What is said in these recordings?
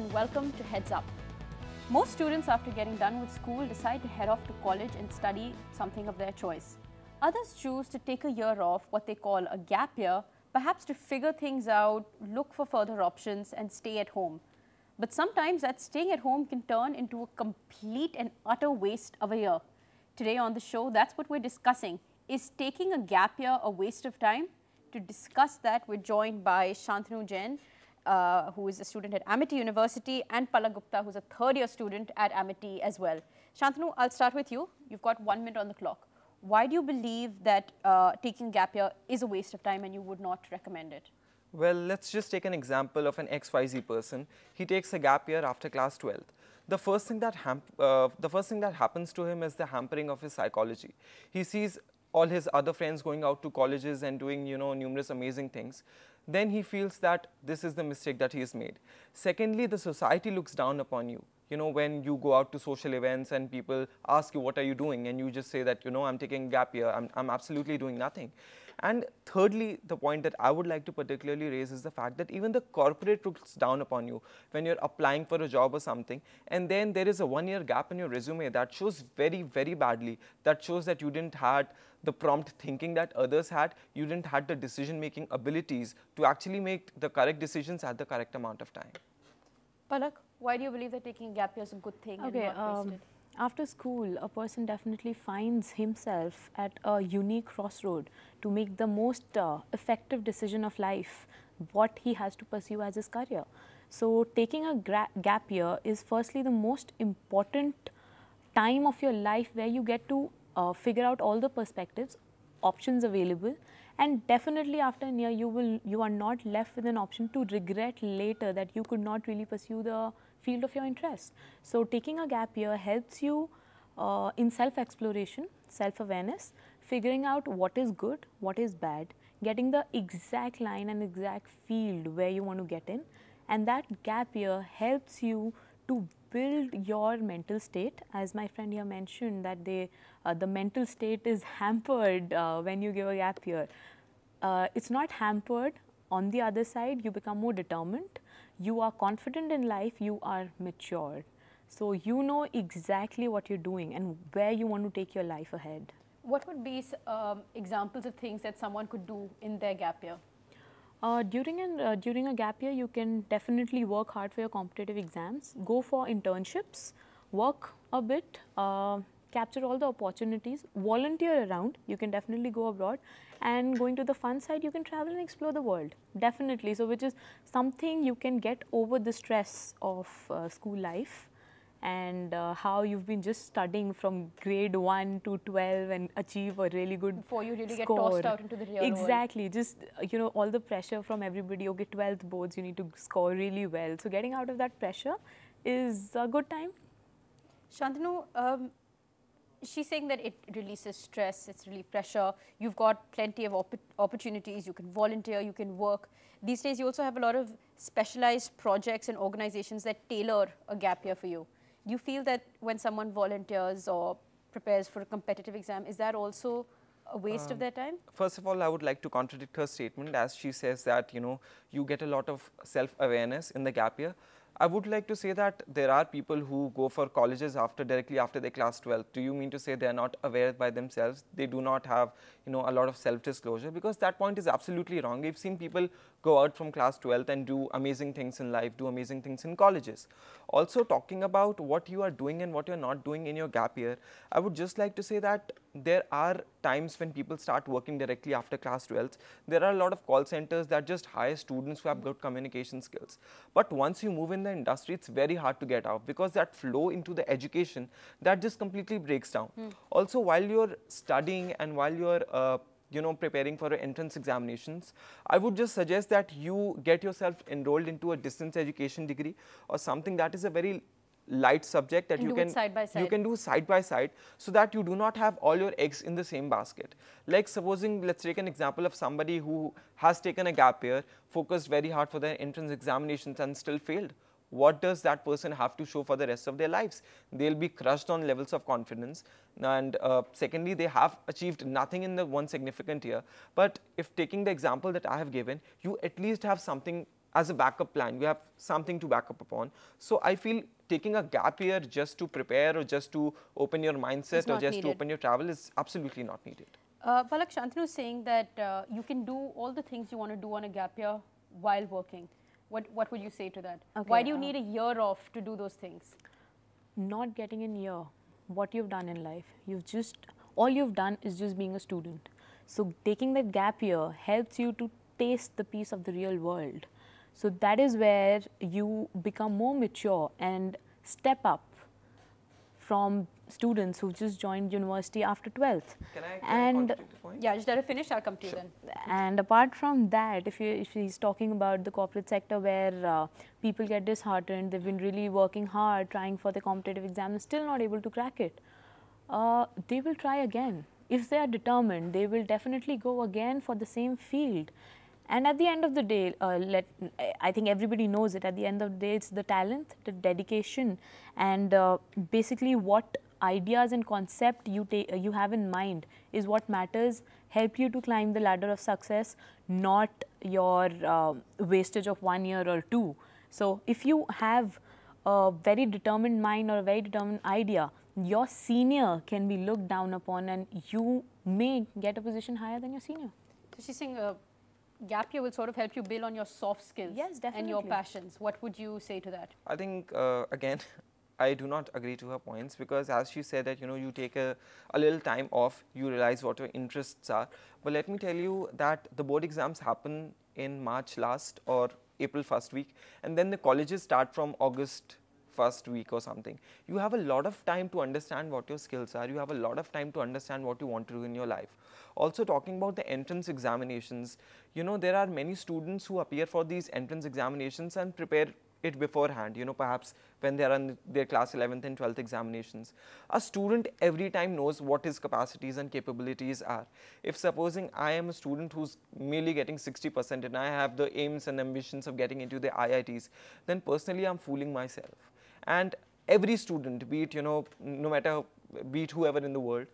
and welcome to Heads Up. Most students after getting done with school decide to head off to college and study something of their choice. Others choose to take a year off, what they call a gap year, perhaps to figure things out, look for further options and stay at home. But sometimes that staying at home can turn into a complete and utter waste of a year. Today on the show, that's what we're discussing. Is taking a gap year a waste of time? To discuss that, we're joined by Shantanu Jain, who is a student at Amity University, and Palak Gupta, who's a third-year student at Amity as well. Shantanu, I'll start with you. You've got 1 minute on the clock. Why do you believe that taking gap year is a waste of time and you would not recommend it? Well, let's just take an example of an XYZ person. He takes a gap year after class 12th. The first thing that happens to him is the hampering of his psychology. He sees all his other friends going out to colleges and doing, numerous amazing things. Then he feels that this is the mistake that he has made. Secondly, the society looks down upon you. When you go out to social events and people ask you, what are you doing? And you just say that, I'm taking a gap year, I'm absolutely doing nothing. And thirdly, the point that I would like to particularly raise is the fact that even the corporate looks down upon you when you're applying for a job or something. And then there is a 1-year gap in your resume that shows very, very badly. That shows that you didn't have the prompt thinking that others had. You didn't have the decision-making abilities to actually make the correct decisions at the correct amount of time. Palak, why do you believe that taking a gap year is a good thing and not wasted? After school, a person definitely finds himself at a unique crossroad to make the most effective decision of life, what he has to pursue as his career. So taking a gap year is firstly the most important time of your life where you get to figure out all the perspectives, options available, and definitely after a year you are not left with an option to regret later that you could not really pursue the field of your interest. So taking a gap year helps you in self-exploration, self-awareness, figuring out what is good, what is bad, getting the exact line and exact field where you want to get in, and that gap year helps you to build your mental state. As my friend here mentioned that the mental state is hampered when you give a gap year. It's not hampered. On the other side, you become more determined. You are confident in life, you are mature. So you know exactly what you're doing and where you want to take your life ahead. What would be examples of things that someone could do in their gap year? During a gap year, you can definitely work hard for your competitive exams, go for internships, work a bit, capture all the opportunities, volunteer around. You can definitely go abroad, and going to the fun side, you can travel and explore the world, definitely. So which is something you can get over the stress of school life and how you've been just studying from grade 1 to 12 and achieve a really good before you really score. Get tossed out into the real Exactly. world. Just, all the pressure from everybody, okay, 12th boards, you need to score really well. So getting out of that pressure is a good time. Shantanu, she's saying that it releases stress, it's relief pressure. You've got plenty of opportunities. You can volunteer, you can work. These days, you also have a lot of specialized projects and organizations that tailor a gap year for you. Do you feel that when someone volunteers or prepares for a competitive exam, is that also a waste of their time? First of all, I would like to contradict her statement as she says that, you get a lot of self-awareness in the gap year. I would like to say that there are people who go for colleges directly after their class 12. Do you mean to say they are not aware by themselves? They do not have, a lot of self-disclosure? Because that point is absolutely wrong. We've seen people go out from class 12th and do amazing things in life, do amazing things in colleges. Also, talking about what you are doing and what you're not doing in your gap year, I would just like to say that there are times when people start working directly after class 12th. There are a lot of call centers that just hire students who have good communication skills. But once you move in the industry, it's very hard to get out because that flow into the education, that just completely breaks down. Also, while you're studying and while you're preparing for entrance examinations, I would just suggest that you get yourself enrolled into a distance education degree or something that is a very light subject that you can do side by side, so that you do not have all your eggs in the same basket. Like supposing, let's take an example of somebody who has taken a gap year, focused very hard for their entrance examinations and still failed. What does that person have to show for the rest of their lives? They'll be crushed on levels of confidence. And secondly, they have achieved nothing in the one significant year. But if taking the example that I have given, you at least have something as a backup plan. You have something to back up upon. So I feel taking a gap year just to prepare or just to open your mindset or just to open your travel is absolutely not needed. Palak, Shantanu is saying that you can do all the things you want to do on a gap year while working. What would you say to that? Okay, Why do you need a year off to do those things? Not getting in year, what you've done in life, all you've done is just being a student. So taking that gap year helps you to taste the piece of the real world. So that is where you become more mature and step up from students who've just joined university after 12th. Can I and the point? Yeah, just let her finish, I'll come to you then. And apart from that, if he's talking about the corporate sector where people get disheartened, they've been really working hard, trying for the competitive exam and still not able to crack it, they will try again. If they are determined, they will definitely go again for the same field. And at the end of the day, I think everybody knows it, at the end of the day, it's the talent, the dedication, and basically what ideas and concept you have in mind is what matters. Help you to climb the ladder of success, not your wastage of 1 year or 2. So if you have a very determined mind or a very determined idea, your senior can be looked down upon and you may get a position higher than your senior. So she's saying gap year will sort of help you build on your soft skills. Yes, definitely. And your passions. What would you say to that? I think, again, I do not agree to her points, because as she said that, you take a little time off, you realize what your interests are. But let me tell you that the board exams happen in March last or April first week, and then the colleges start from August first week or something. You have a lot of time to understand what your skills are. You have a lot of time to understand what you want to do in your life. Also, talking about the entrance examinations, there are many students who appear for these entrance examinations and prepare it beforehand, perhaps when they are on their class 11th and 12th examinations. A student every time knows what his capacities and capabilities are. If supposing I am a student who's merely getting 60% and I have the aims and ambitions of getting into the IITs, then personally I'm fooling myself. And every student, be it, no matter, be it whoever in the world,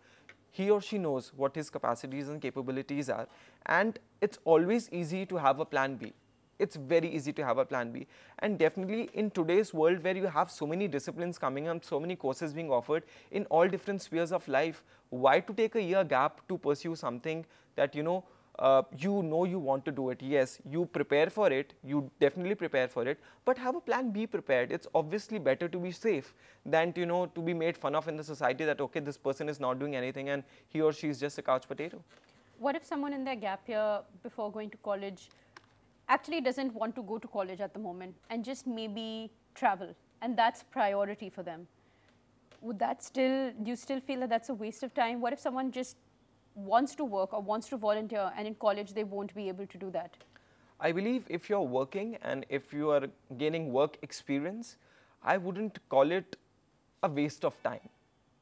he or she knows what his capacities and capabilities are, and it's always easy to have a plan B. It's very easy to have a plan B. And definitely in today's world where you have so many disciplines coming up, so many courses being offered in all different spheres of life, why to take a year gap to pursue something that you want to do it? Yes, you prepare for it, you definitely prepare for it, but have a plan B prepared. It's obviously better to be safe than to be made fun of in the society that, okay, this person is not doing anything and he or she is just a couch potato. What if someone in their gap year before going to college actually doesn't want to go to college at the moment and just maybe travel, and that's priority for them? Would that do you still feel that that's a waste of time? What if someone just wants to work or wants to volunteer and in college they won't be able to do that? I believe if you're working and if you are gaining work experience, I wouldn't call it a waste of time.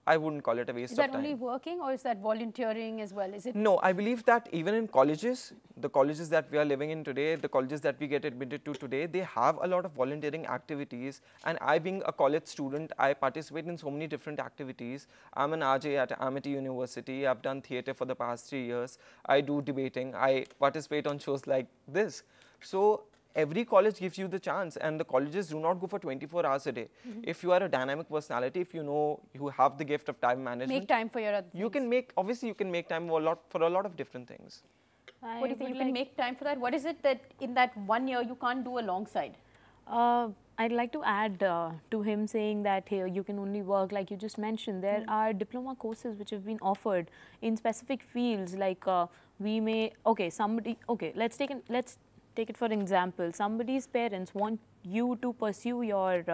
I wouldn't call it a waste of time. Is that only working or is that volunteering as well? Is it? No, I believe that even in colleges, the colleges that we are living in today, the colleges that we get admitted to today, they have a lot of volunteering activities. And I, being a college student, I participate in so many different activities. I'm an RJ at Amity University. I've done theatre for the past 3 years. I do debating. I participate on shows like this. So every college gives you the chance, and the colleges do not go for 24 hours a day. If you are a dynamic personality, if you have the gift of time management, make time for your other things. You can make, obviously you can make time for a lot of different things. What do you think? You can make time for that? What is it that in that 1 year you can't do alongside? I'd like to add to him saying that here you can only work, like you just mentioned, there are diploma courses which have been offered in specific fields, like let's take it for example, somebody's parents want you to pursue your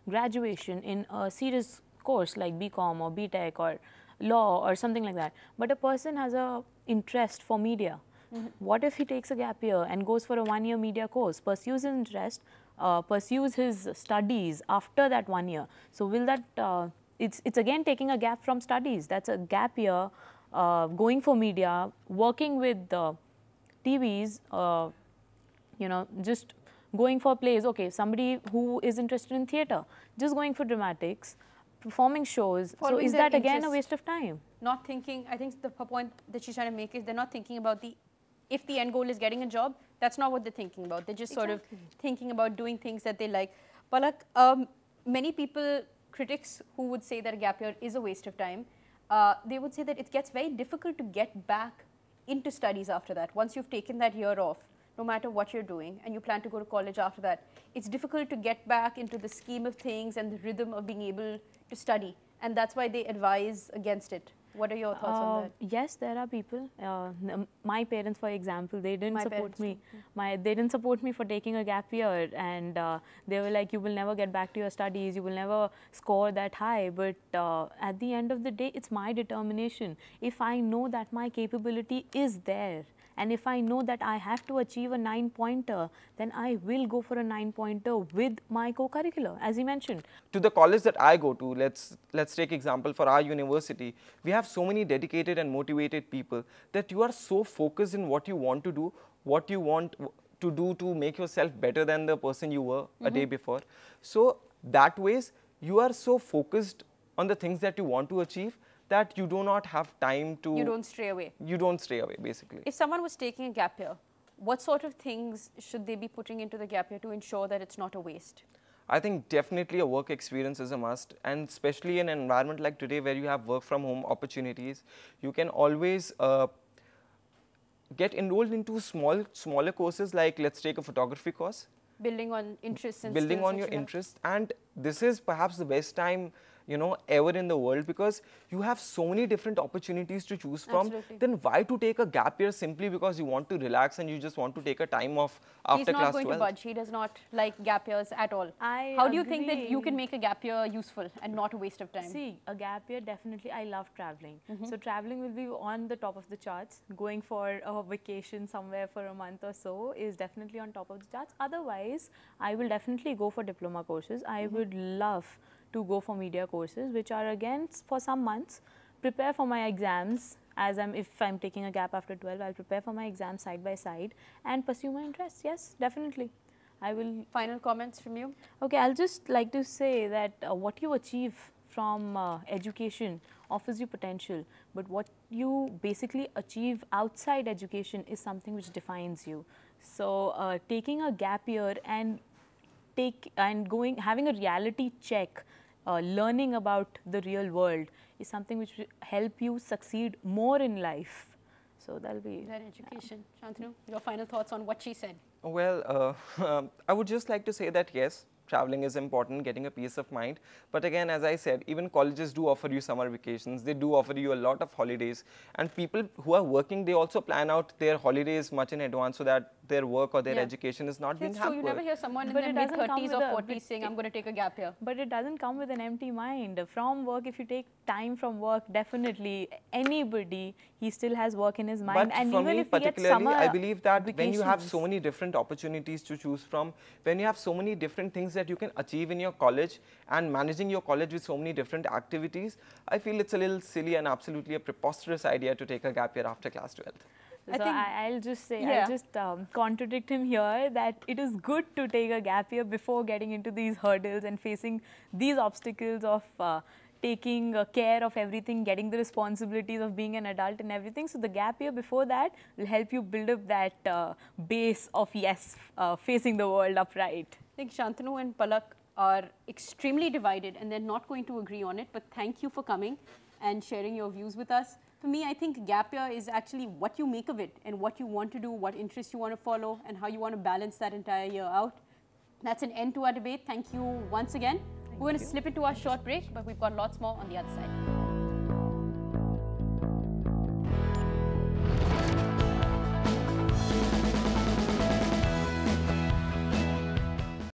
graduation in a serious course like BCom or BTech or law or something like that, but a person has a interest for media. What if he takes a gap year and goes for a 1 year media course, pursues his interest, pursues his studies after that 1 year? So will that, it's again taking a gap from studies. That's a gap year, going for media, working with TVs, just going for plays. Okay, somebody who is interested in theatre, just going for dramatics, performing shows. So is that again a waste of time? Not thinking, I think the point that she's trying to make is they're not thinking about the if the end goal is getting a job, that's not what they're thinking about. They're just sort of thinking about doing things that they like. Palak, many people, critics who would say that a gap year is a waste of time, they would say that it gets very difficult to get back into studies after that. Once you've taken that year off, no matter what you're doing, and you plan to go to college after that, it's difficult to get back into the scheme of things and the rhythm of being able to study. And that's why they advise against it. What are your thoughts on that? Yes, there are people. My parents, for example, they didn't support me. They didn't support me for taking a gap year, and they were like, "You will never get back to your studies. You will never score that high." But at the end of the day, it's my determination. If I know that my capability is there, and if I know that I have to achieve a 9-pointer, then I will go for a 9-pointer with my co-curricular, as you mentioned. To the college that I go to, let's take example for our university, we have so many dedicated and motivated people that you are so focused in what you want to do, what you want to do to make yourself better than the person you were a day before. So that ways, you are so focused on the things that you want to achieve that you do not have time to... You don't stray away. You don't stray away, basically. If someone was taking a gap year, what sort of things should they be putting into the gap year to ensure that it's not a waste? I think definitely a work experience is a must, and especially in an environment like today where you have work from home opportunities, you can always get enrolled into smaller courses, like let's take a photography course. Building on interests and building skills on your interests, and this is perhaps the best time, you know, ever in the world, because you have so many different opportunities to choose from. Absolutely. Then why to take a gap year simply because you want to relax and you just want to take a time off after class 12? He's not going to budge. He does not like gap years at all. How do you think that you can make a gap year useful and not a waste of time? See, a gap year, definitely, I love traveling. So traveling will be on the top of the charts. Going for a vacation somewhere for a month or so is definitely on top of the charts. Otherwise, I will definitely go for diploma courses. I would love to go for media courses, which are again for some months, prepare for my exams. If I'm taking a gap after 12, I'll prepare for my exams side by side and pursue my interests. Yes, definitely. I will. Final comments from you? Okay, I'll just like to say that what you achieve from education offers you potential, but what you basically achieve outside education is something which defines you. So taking a gap year and having a reality check, learning about the real world is something which will help you succeed more in life. So that'll be that education. Shantanu, your final thoughts on what she said? Well, I would just like to say that yes, traveling is important, getting a peace of mind. But again, as I said, even colleges do offer you summer vacations. They do offer you a lot of holidays. And people who are working, they also plan out their holidays much in advance so that their work or their education is not being hampered. True. You never hear someone in their mid-30s or 40s saying, I'm going to take a gap year. But it doesn't come with an empty mind. From work, if you take time from work, definitely anybody, he still has work in his mind. But and for even me if he gets particularly, summer I believe that vacations, when you have so many different opportunities to choose from, when you have so many different things that you can achieve in your college and managing your college with so many different activities, I feel it's a little silly and absolutely a preposterous idea to take a gap year after class 12th. So I'll just say, I'll just contradict him here that it is good to take a gap year before getting into these hurdles and facing these obstacles of taking care of everything, getting the responsibilities of being an adult and everything. So the gap year before that will help you build up that base of facing the world upright. I think Shantanu and Palak are extremely divided and they're not going to agree on it, but thank you for coming and sharing your views with us. For me, I think gap year is actually what you make of it and what you want to do, what interests you want to follow, and how you want to balance that entire year out. That's an end to our debate. Thank you once again. We're going to slip into our short break, but we've got lots more on the other side.